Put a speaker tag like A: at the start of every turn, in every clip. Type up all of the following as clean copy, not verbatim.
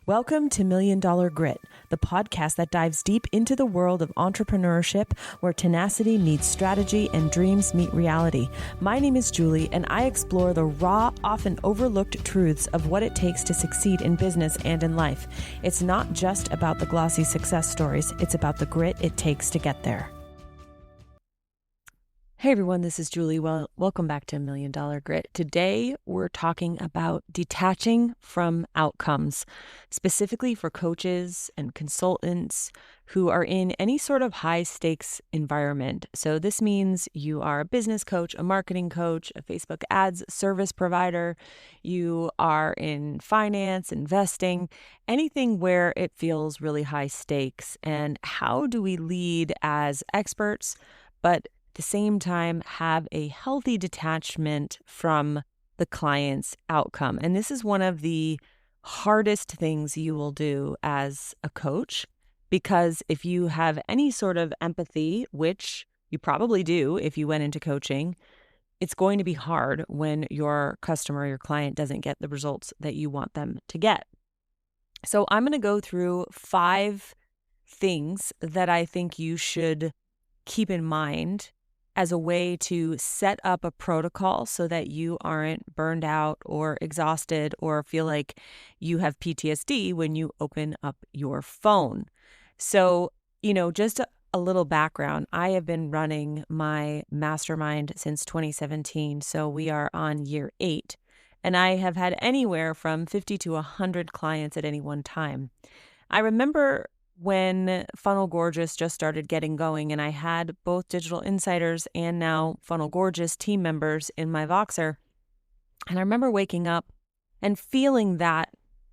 A: Welcome to Million Dollar Grit, the podcast that dives deep into the world of entrepreneurship where tenacity meets strategy and dreams meet reality. My name is Julie, and I explore the raw, often overlooked truths of what it takes to succeed in business and in life. It's not just about the glossy success stories, it's about the grit it takes to get there. Hey everyone, this is Julie. Welcome back to Million Dollar Grit. Today we're talking about detaching from outcomes, specifically for coaches and consultants who are in any sort of high stakes environment. So this means you are a business coach, a marketing coach, a Facebook ads service provider, you are in finance, investing, anything where it feels really high stakes. And how do we lead as experts, but the same time have a healthy detachment from the client's outcome? And this is one of the hardest things you will do as a coach, because if you have any sort of empathy, which you probably do if you went into coaching, it's going to be hard when your customer, your client doesn't get the results that you want them to get. So I'm going to go through 5 things that I think you should keep in mind as a way to set up a protocol so that you aren't burned out or exhausted or feel like you have PTSD when you open up your phone. So, just a little background. I have been running my mastermind since 2017. So we are on year 8, and I have had anywhere from 50 to 100 clients at any one time. I remember when Funnel Gorgeous just started getting going, and I had both Digital Insiders and now Funnel Gorgeous team members in my Voxer. And I remember waking up and feeling that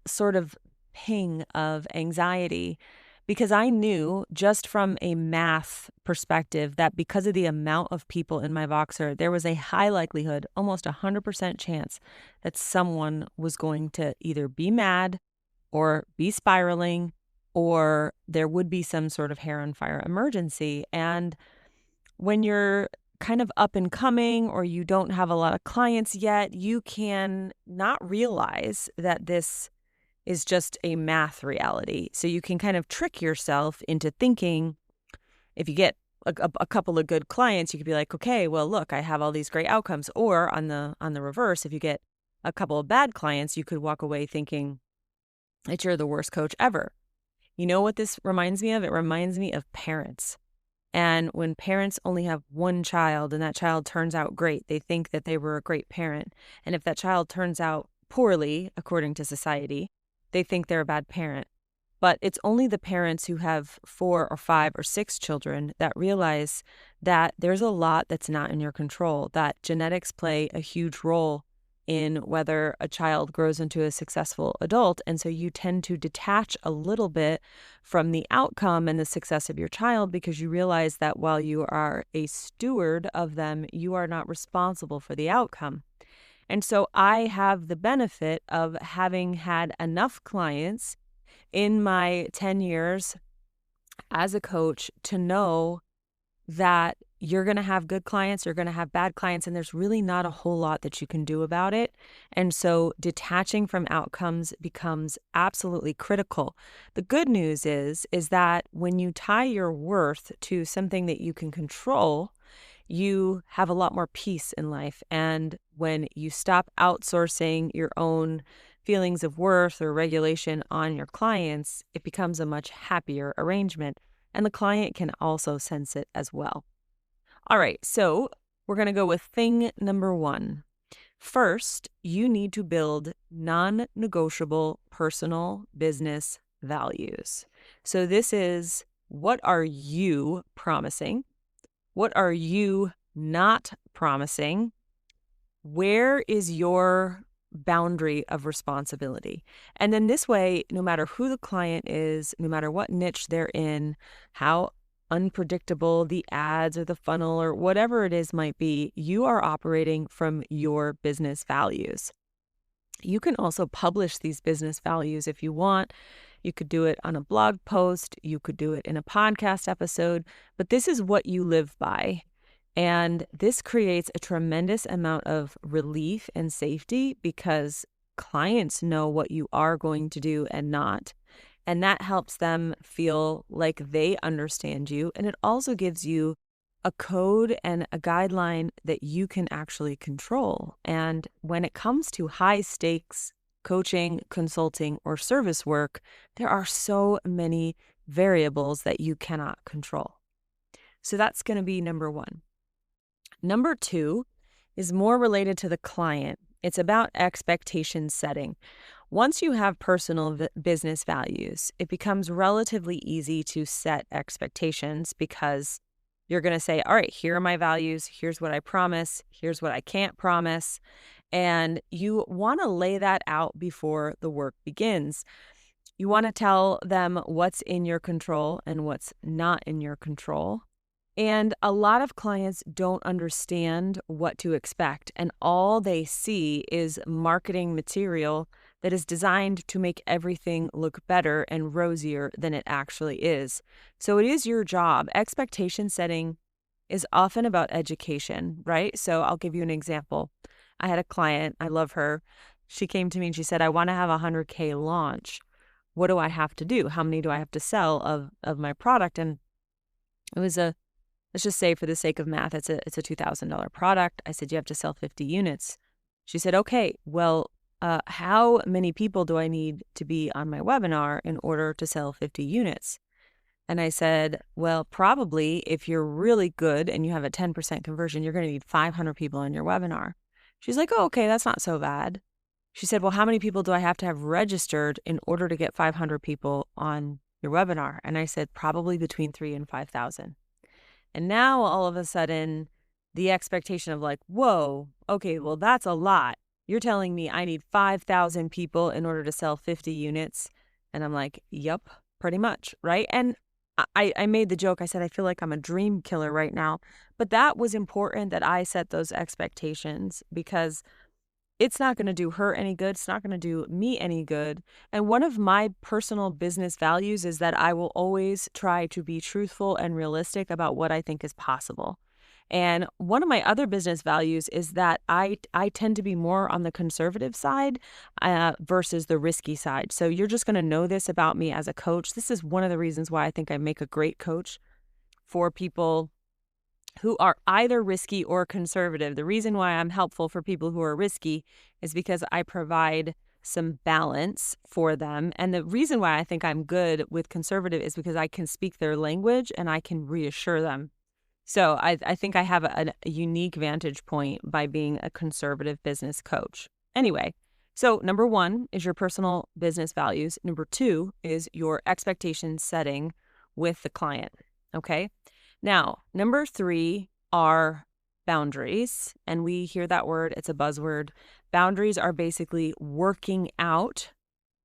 A: sort of ping of anxiety, because I knew just from a math perspective that because of the amount of people in my Voxer, there was a high likelihood, almost 100% chance, that someone was going to either be mad or be spiraling, or there would be some sort of hair on fire emergency. And when you're kind of up and coming, or you don't have a lot of clients yet, you can not realize that this is just a math reality. So you can kind of trick yourself into thinking, if you get a couple of good clients, you could be like, okay, well, look, I have all these great outcomes. Or on the reverse, if you get a couple of bad clients, you could walk away thinking that you're the worst coach ever. You know what this reminds me of? It reminds me of parents. And when parents only have one child and that child turns out great, they think that they were a great parent. And if that child turns out poorly, according to society, they think they're a bad parent. But it's only the parents who have 4 or 5 or 6 children that realize that there's a lot that's not in your control, that genetics play a huge role in whether a child grows into a successful adult. And so you tend to detach a little bit from the outcome and the success of your child, because you realize that while you are a steward of them, you are not responsible for the outcome. And so I have the benefit of having had enough clients in my 10 years as a coach to know that you're going to have good clients, you're going to have bad clients, and there's really not a whole lot that you can do about it. And so detaching from outcomes becomes absolutely critical. The good news is that when you tie your worth to something that you can control, you have a lot more peace in life. And when you stop outsourcing your own feelings of worth or regulation on your clients, it becomes a much happier arrangement. And the client can also sense it as well. All right, so we're going to go with thing number 1. First, you need to build non-negotiable personal business values. So this is, what are you promising? What are you not promising? Where is your boundary of responsibility? And then this way, no matter who the client is, no matter what niche they're in, how unpredictable the ads or the funnel or whatever it is might be, you are operating from your business values. You can also publish these business values if you want. You could do it on a blog post, you could do it in a podcast episode, but this is what you live by. And this creates a tremendous amount of relief and safety, because clients know what you are going to do and not. And that helps them feel like they understand you. And it also gives you a code and a guideline that you can actually control. And when it comes to high stakes coaching, consulting, or service work, there are so many variables that you cannot control. So that's going to be number one. Number two is more related to the client. It's about expectation setting. Once you have personal business values, it becomes relatively easy to set expectations because you're going to say, all right, here are my values. Here's what I promise. Here's what I can't promise. And you want to lay that out before the work begins. You want to tell them what's in your control and what's not in your control. And a lot of clients don't understand what to expect, and all they see is marketing material that is designed to make everything look better and rosier than it actually is. So it is your job. Expectation setting is often about education, right? So I'll give you an example. I had a client, I love her. She came to me and she said, I want to have a 100K launch. What do I have to do? How many do I have to sell of my product? And it was let's just say for the sake of math, it's a $2,000 product. I said, you have to sell 50 units. She said, okay, well, how many people do I need to be on my webinar in order to sell 50 units? And I said, well, probably if you're really good and you have a 10% conversion, you're going to need 500 people in your webinar. She's like, oh, okay, that's not so bad. She said, well, how many people do I have to have registered in order to get 500 people on your webinar? And I said, probably between 3,000 and 5,000. And now all of a sudden, the expectation of like, whoa, okay, well, that's a lot. You're telling me I need 5,000 people in order to sell 50 units. And I'm like, yep, pretty much, right? And I made the joke. I said, I feel like I'm a dream killer right now. But that was important that I set those expectations because it's not going to do her any good. It's not going to do me any good. And one of my personal business values is that I will always try to be truthful and realistic about what I think is possible. And one of my other business values is that I tend to be more on the conservative side versus the risky side. So you're just going to know this about me as a coach. This is one of the reasons why I think I make a great coach for people who are either risky or conservative. The reason why I'm helpful for people who are risky is because I provide some balance for them. And the reason why I think I'm good with conservative is because I can speak their language and I can reassure them. So I think I have a unique vantage point by being a conservative business coach. Anyway, so number one is your personal business values. Number two is your expectation setting with the client. Okay. Now, number three are boundaries. And we hear that word, it's a buzzword. Boundaries are basically working out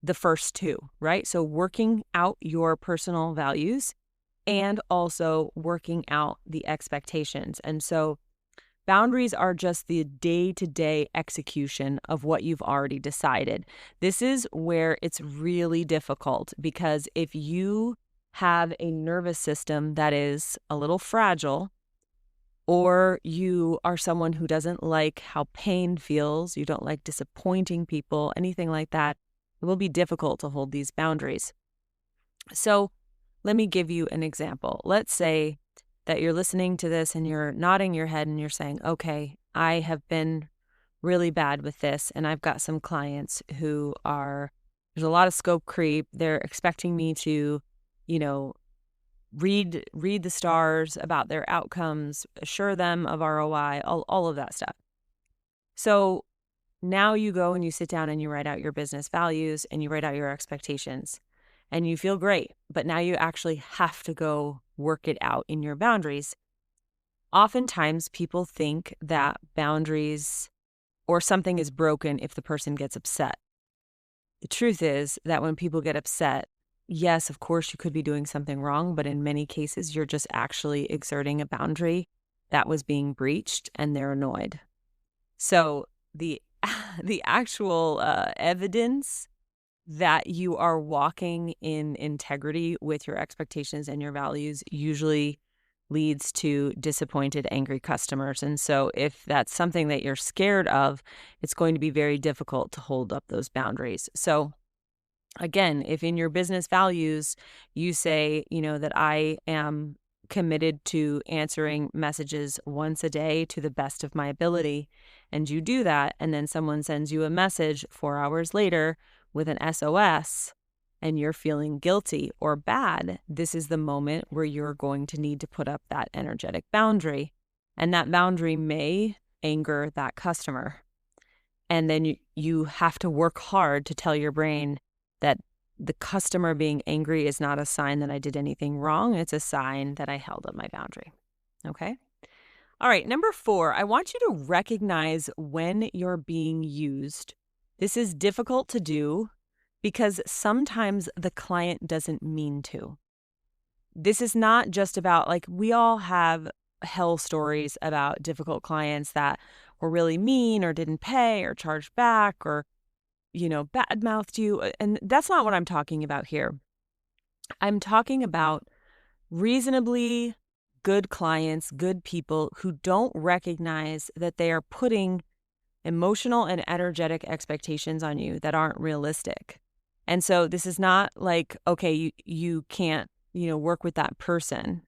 A: the first two, right? So working out your personal values and also working out the expectations. And so boundaries are just the day-to-day execution of what you've already decided. This is where it's really difficult because if you have a nervous system that is a little fragile, or you are someone who doesn't like how pain feels, you don't like disappointing people, anything like that, it will be difficult to hold these boundaries. So let me give you an example. Let's say that you're listening to this and you're nodding your head and you're saying, okay, I have been really bad with this and I've got some clients who there's a lot of scope creep. They're expecting me to, read the stars about their outcomes, assure them of ROI, all of that stuff. So now you go and you sit down and you write out your business values and you write out your expectations. And you feel great, but now you actually have to go work it out in your boundaries. Oftentimes, people think that boundaries or something is broken if the person gets upset. The truth is that when people get upset, yes, of course, you could be doing something wrong, but in many cases, you're just actually exerting a boundary that was being breached and they're annoyed. So the actual evidence that you are walking in integrity with your expectations and your values usually leads to disappointed, angry customers. And so if that's something that you're scared of, it's going to be very difficult to hold up those boundaries. So again, if in your business values you say, that I am committed to answering messages once a day to the best of my ability, and you do that, and then someone sends you a message 4 hours later with an SOS, and you're feeling guilty or bad, this is the moment where you're going to need to put up that energetic boundary. And that boundary may anger that customer. And then you have to work hard to tell your brain that the customer being angry is not a sign that I did anything wrong. It's a sign that I held up my boundary. Okay? All right, number 4, I want you to recognize when you're being used. This is difficult to do because sometimes the client doesn't mean to. This is not just about, we all have hell stories about difficult clients that were really mean or didn't pay or charged back or, bad-mouthed you. And that's not what I'm talking about here. I'm talking about reasonably good clients, good people who don't recognize that they are putting emotional and energetic expectations on you that aren't realistic. And so this is not like, okay, you can't, work with that person,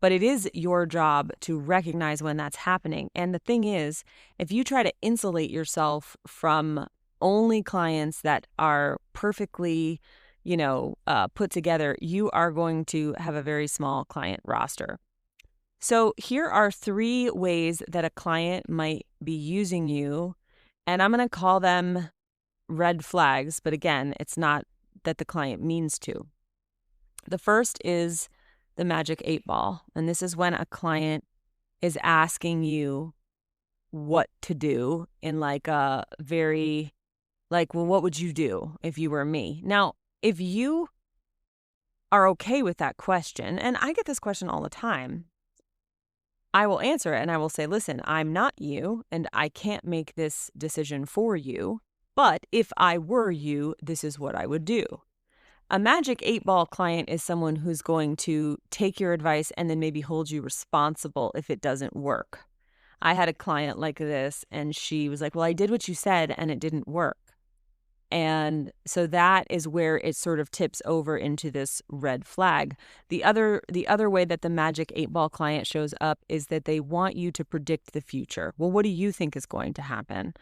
A: but it is your job to recognize when that's happening. And the thing is, if you try to insulate yourself from only clients that are perfectly, put together, you are going to have a very small client roster. So here are 3 ways that a client might be using you, and I'm going to call them red flags, but again, it's not that the client means to. The first is the magic 8 ball, and this is when a client is asking you what to do in a very well, what would you do if you were me? Now, if you are okay with that question, and I get this question all the time, I will answer it and I will say, listen, I'm not you and I can't make this decision for you, but if I were you, this is what I would do. A magic 8 ball client is someone who's going to take your advice and then maybe hold you responsible if it doesn't work. I had a client like this and she was like, well, I did what you said and it didn't work. And so that is where it sort of tips over into this red flag. The other way that the magic 8 ball client shows up is that they want you to predict the future. Well, what do you think is going to happen?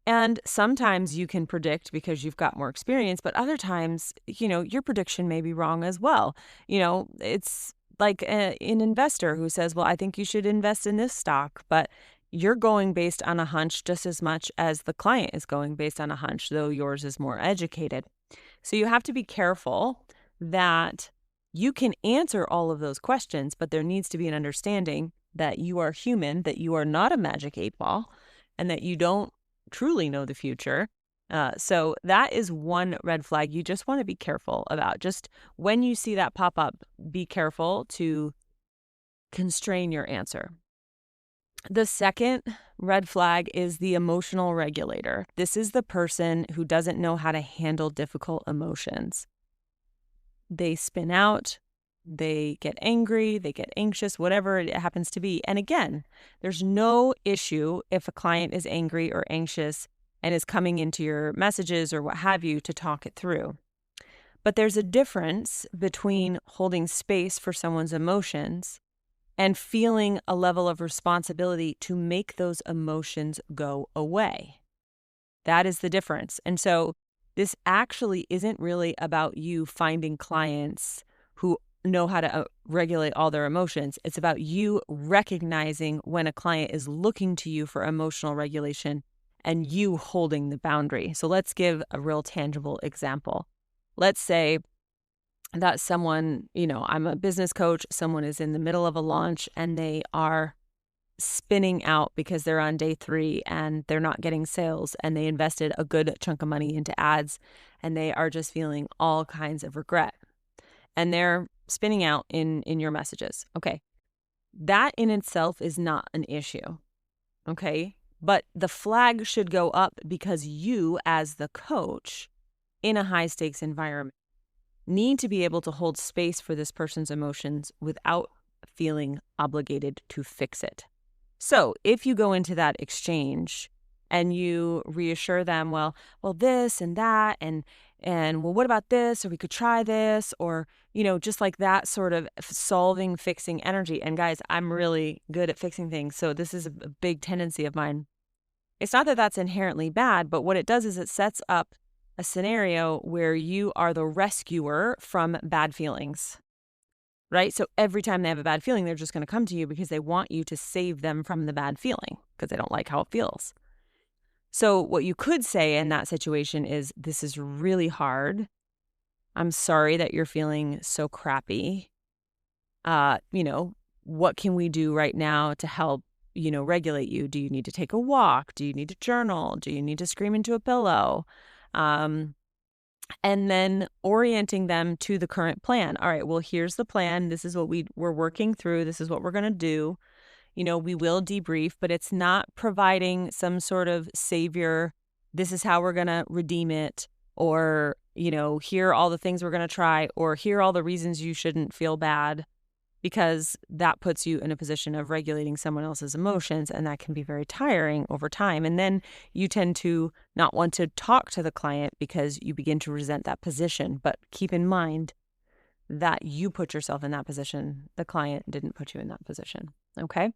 A: And sometimes you can predict because you've got more experience, but other times, your prediction may be wrong as well. It's like an investor who says, well, I think you should invest in this stock, but you're going based on a hunch just as much as the client is going based on a hunch, though yours is more educated. So you have to be careful that you can answer all of those questions, but there needs to be an understanding that you are human, that you are not a magic 8 ball, and that you don't truly know the future. So that is one red flag you just want to be careful about. Just when you see that pop up, be careful to constrain your answer. The second red flag is the emotional regulator. This is the person who doesn't know how to handle difficult emotions. They spin out, they get angry, they get anxious, whatever it happens to be. And again, there's no issue if a client is angry or anxious and is coming into your messages or what have you to talk it through. But there's a difference between holding space for someone's emotions and feeling a level of responsibility to make those emotions go away. That is the difference. And so this actually isn't really about you finding clients who know how to regulate all their emotions. It's about you recognizing when a client is looking to you for emotional regulation and you holding the boundary. So let's give a real tangible example. Let's say that someone, I'm a business coach, someone is in the middle of a launch and they are spinning out because they're on day 3 and they're not getting sales and they invested a good chunk of money into ads and they are just feeling all kinds of regret. And they're spinning out in your messages. Okay. That in itself is not an issue. Okay. But the flag should go up because you, as the coach in a high stakes environment, need to be able to hold space for this person's emotions without feeling obligated to fix it. So if you go into that exchange and you reassure them, well, this and that, and well, what about this? Or we could try this, or, just like that sort of solving, fixing energy. And guys, I'm really good at fixing things. So this is a big tendency of mine. It's not that that's inherently bad, but what it does is it sets up a scenario where you are the rescuer from bad feelings. Right? So every time they have a bad feeling, they're just going to come to you because they want you to save them from the bad feeling because they don't like how it feels. So what you could say in that situation is, this is really hard. I'm sorry that you're feeling so crappy. What can we do right now to help, regulate you? Do you need to take a walk? Do you need to journal? Do you need to scream into a pillow? And then orienting them to the current plan. All right, well, here's the plan. This is what we're working through. This is what we're going to do. We will debrief, but it's not providing some sort of savior. This is how we're going to redeem it. Or, here are all the things we're going to try. Or here are all the reasons you shouldn't feel bad. Because that puts you in a position of regulating someone else's emotions, and that can be very tiring over time. And then you tend to not want to talk to the client because you begin to resent that position. But keep in mind that you put yourself in that position. The client didn't put you in that position. Okay?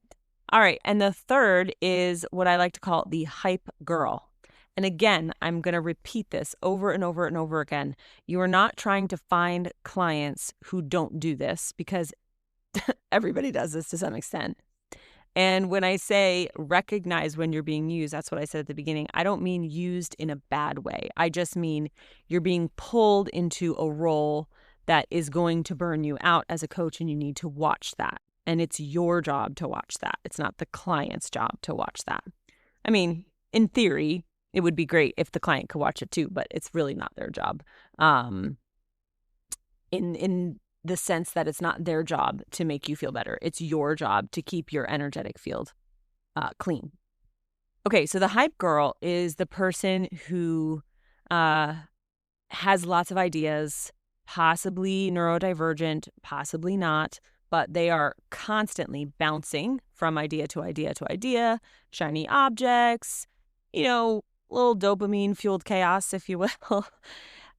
A: All right. And the third is what I like to call the hype girl. And again, I'm going to repeat this over and over and over again. You are not trying to find clients who don't do this, because everybody does this to some extent. And when I say recognize when you're being used, that's what I said at the beginning. I don't mean used in a bad way. I just mean you're being pulled into a role that is going to burn you out as a coach, and you need to watch that. And it's your job to watch that. It's not the client's job to watch that. I mean, in theory, it would be great if the client could watch it too, but it's really not their job. In the sense that it's not their job to make you feel better. It's your job to keep your energetic field clean. Okay, so the hype girl is the person who has lots of ideas, possibly neurodivergent, possibly not, but they are constantly bouncing from idea to idea to idea, shiny objects, little dopamine-fueled chaos, if you will.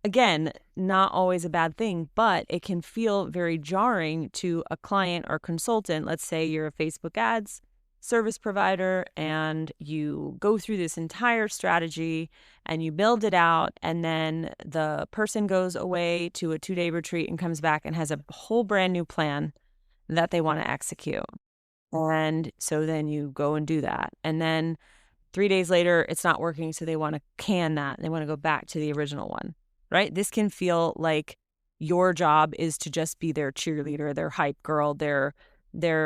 A: Again, not always a bad thing, but it can feel very jarring to a client or consultant. Let's say you're a Facebook ads service provider and you go through this entire strategy and you build it out, and then the person goes away to a 2-day retreat and comes back and has a whole brand new plan that they want to execute. And so then you go and do that. And then 3 days later, it's not working, so they want to can that. They want to go back to the original one. Right? This can feel like your job is to just be their cheerleader, their hype girl, their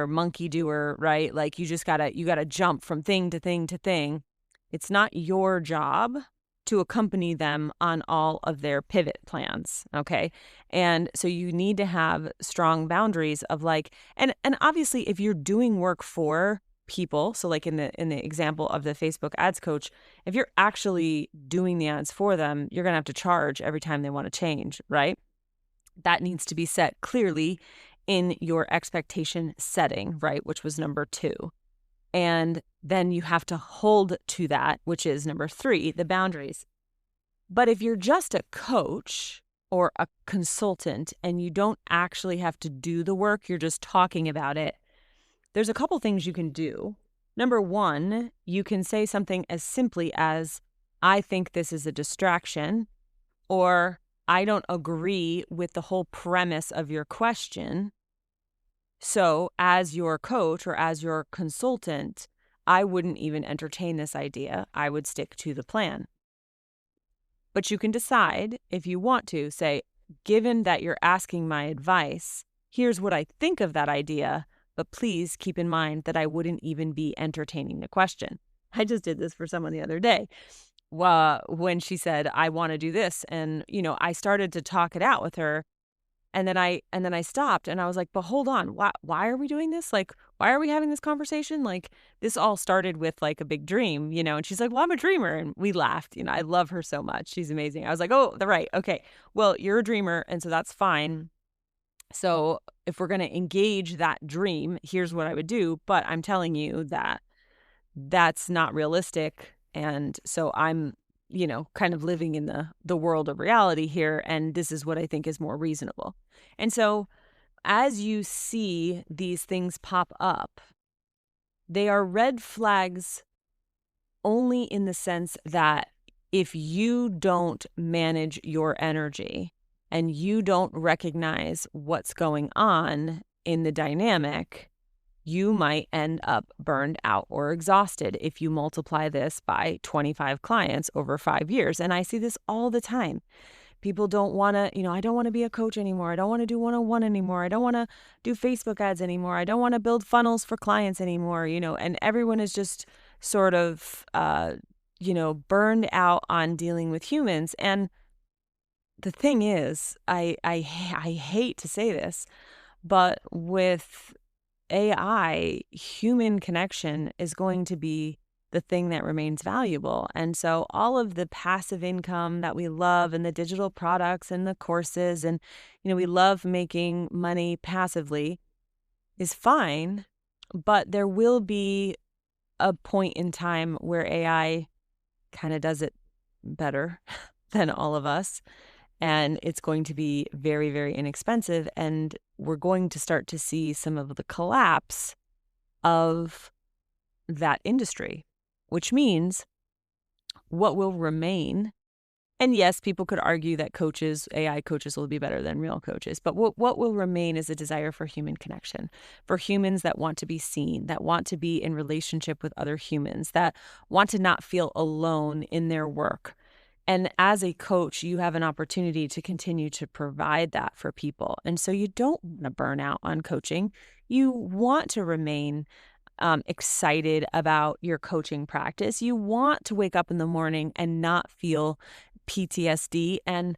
A: monkey doer, right? Like you gotta jump from thing to thing to thing. It's not your job to accompany them on all of their pivot plans. Okay. And so you need to have strong boundaries of and obviously if you're doing work for people, so like in the example of the Facebook ads coach, if you're actually doing the ads for them, you're going to have to charge every time they want to change, right? That needs to be set clearly in your expectation setting, right? Which was number 2. And then you have to hold to that, which is number 3, the boundaries. But if you're just a coach or a consultant and you don't actually have to do the work, you're just talking about it, there's a couple things you can do. Number 1, you can say something as simply as, I think this is a distraction, or I don't agree with the whole premise of your question. So as your coach or as your consultant, I wouldn't even entertain this idea. I would stick to the plan. But you can decide if you want to say, given that you're asking my advice, here's what I think of that idea. But please keep in mind that I wouldn't even be entertaining the question. I just did this for someone the other day when she said, I want to do this. And, I started to talk it out with her. And then I stopped and I was like, but hold on, why are we doing this? Like, why are we having this conversation? Like, this all started with like a big dream, and she's like, well, I'm a dreamer. And we laughed, I love her so much. She's amazing. I was like, oh, right. Okay. Well, you're a dreamer. And so that's fine. So if we're going to engage that dream, here's what I would do. But I'm telling you that that's not realistic. And so I'm, kind of living in the world of reality here. And this is what I think is more reasonable. And so as you see these things pop up, they are red flags only in the sense that if you don't manage your energy and you don't recognize what's going on in the dynamic, you might end up burned out or exhausted if you multiply this by 25 clients over 5 years. And I see this all the time. People don't want to, I don't want to be a coach anymore. I don't want to do one-on-one anymore. I don't want to do Facebook ads anymore. I don't want to build funnels for clients anymore, and everyone is just sort of, burned out on dealing with humans. And the thing is, I hate to say this, but with AI, human connection is going to be the thing that remains valuable. And so all of the passive income that we love and the digital products and the courses and, we love making money passively is fine, but there will be a point in time where AI kind of does it better than all of us. And it's going to be very, very inexpensive. And we're going to start to see some of the collapse of that industry, which means what will remain. And yes, people could argue that AI coaches will be better than real coaches. But what will remain is a desire for human connection, for humans that want to be seen, that want to be in relationship with other humans, that want to not feel alone in their work. And as a coach, you have an opportunity to continue to provide that for people. And so you don't want to burn out on coaching. You want to remain excited about your coaching practice. You want to wake up in the morning and not feel PTSD. And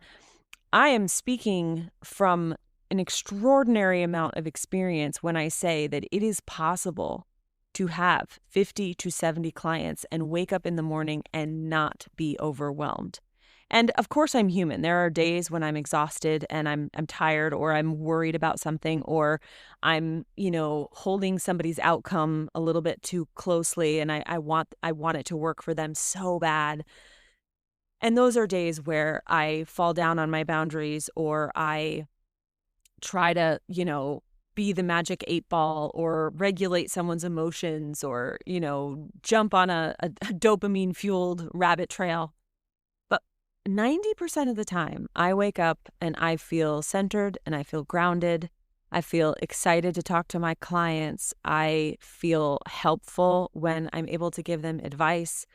A: I am speaking from an extraordinary amount of experience when I say that it is possible to have 50 to 70 clients and wake up in the morning and not be overwhelmed. And of course, I'm human. There are days when I'm exhausted and I'm tired, or I'm worried about something, or I'm, holding somebody's outcome a little bit too closely, and I want it to work for them so bad. And those are days where I fall down on my boundaries, or I try to, be the magic 8 ball or regulate someone's emotions, or, jump on a dopamine fueled rabbit trail. But 90% of the time I wake up and I feel centered and I feel grounded. I feel excited to talk to my clients. I feel helpful when I'm able to give them advice.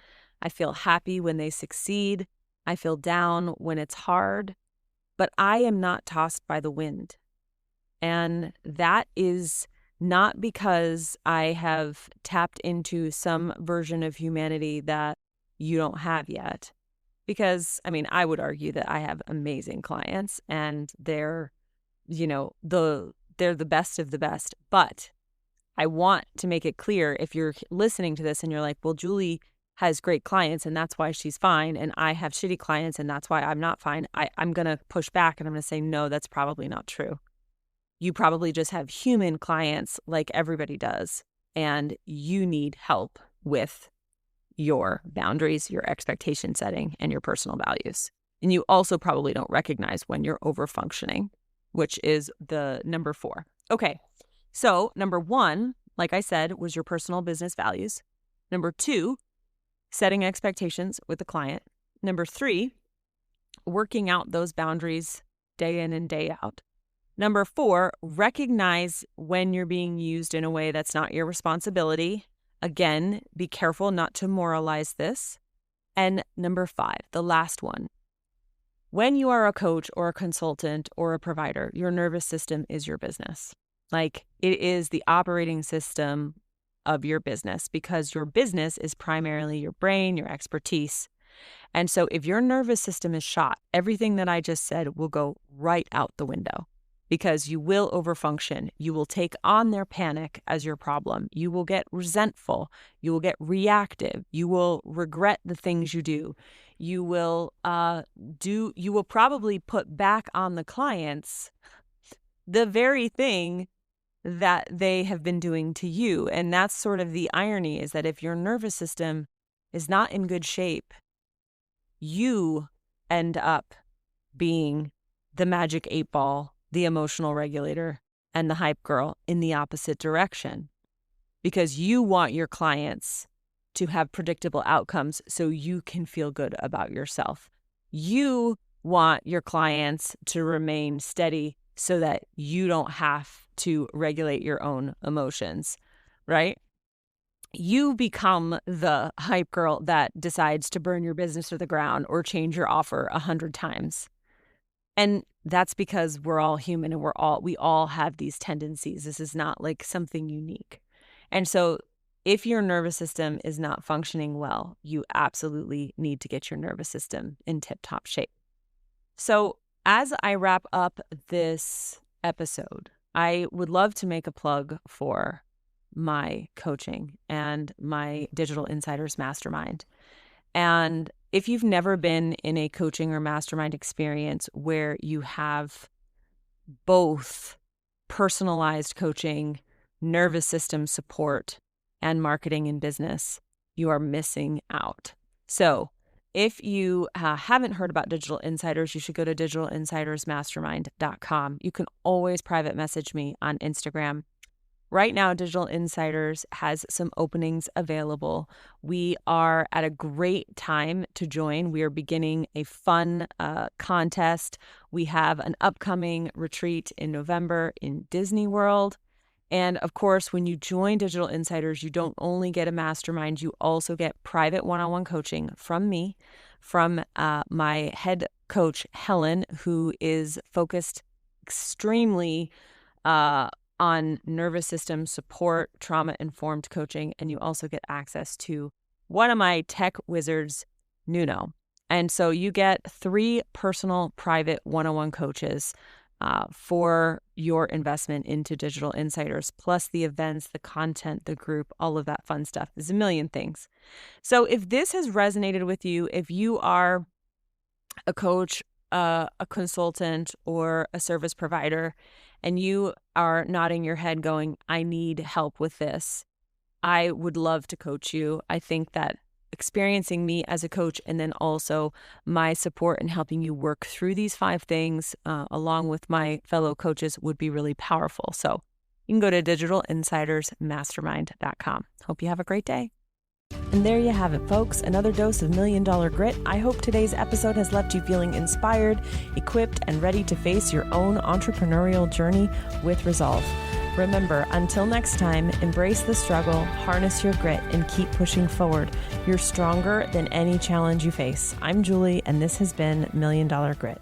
A: I feel happy when they succeed. I feel down when it's hard, but I am not tossed by the wind. And that is not because I have tapped into some version of humanity that you don't have yet. Because, I would argue that I have amazing clients and they're, they're the best of the best. But I want to make it clear, if you're listening to this and you're like, well, Julie has great clients and that's why she's fine, and I have shitty clients and that's why I'm not fine, I'm going to push back and I'm going to say, no, that's probably not true. You probably just have human clients like everybody does, and you need help with your boundaries, your expectation setting, and your personal values. And you also probably don't recognize when you're overfunctioning, which is the number 4. Okay, so number 1, like I said, was your personal business values. Number 2, setting expectations with the client. Number 3, working out those boundaries day in and day out. Number 4, recognize when you're being used in a way that's not your responsibility. Again, be careful not to moralize this. And number 5, the last one. When you are a coach or a consultant or a provider, your nervous system is your business. Like, it is the operating system of your business, because your business is primarily your brain, your expertise. And so if your nervous system is shot, everything that I just said will go right out the window, because you will overfunction. You will take on their panic as your problem. You will get resentful. You will get reactive. You will regret the things you do. You will probably put back on the clients the very thing that they have been doing to you. And that's sort of the irony, is that if your nervous system is not in good shape, you end up being the magic 8 ball, the emotional regulator, and the hype girl in the opposite direction, because you want your clients to have predictable outcomes so you can feel good about yourself. You want your clients to remain steady so that you don't have to regulate your own emotions, right? You become the hype girl that decides to burn your business to the ground or change your offer 100 times. And that's because we're all human and we all have these tendencies. This is not like something unique. And so if your nervous system is not functioning well, you absolutely need to get your nervous system in tip-top shape. So as I wrap up this episode, I would love to make a plug for my coaching and my Digital Insiders Mastermind. And if you've never been in a coaching or mastermind experience where you have both personalized coaching, nervous system support, and marketing and business, you are missing out. So if you haven't heard about Digital Insiders, you should go to digitalinsidersmastermind.com. You can always private message me on Instagram. Right now, Digital Insiders has some openings available. We are at a great time to join. We are beginning a fun contest. We have an upcoming retreat in November in Disney World. And of course, when you join Digital Insiders, you don't only get a mastermind, you also get private one-on-one coaching from me, from my head coach, Helen, who is focused extremely on nervous system support, trauma-informed coaching, and you also get access to one of my tech wizards, Nuno. And so you get 3 personal private one-on-one coaches for your investment into Digital Insiders, plus the events, the content, the group, all of that fun stuff. There's a million things. So if this has resonated with you, if you are a coach, a consultant, or a service provider, and you are nodding your head going, I need help with this, I would love to coach you. I think that experiencing me as a coach and then also my support in helping you work through these 5 things along with my fellow coaches would be really powerful. So you can go to digitalinsidersmastermind.com. Hope you have a great day. And there you have it, folks. Another dose of $1 Million Grit. I hope today's episode has left you feeling inspired, equipped, and ready to face your own entrepreneurial journey with resolve. Remember, until next time, embrace the struggle, harness your grit, and keep pushing forward. You're stronger than any challenge you face. I'm Julie, and this has been $1 Million Grit.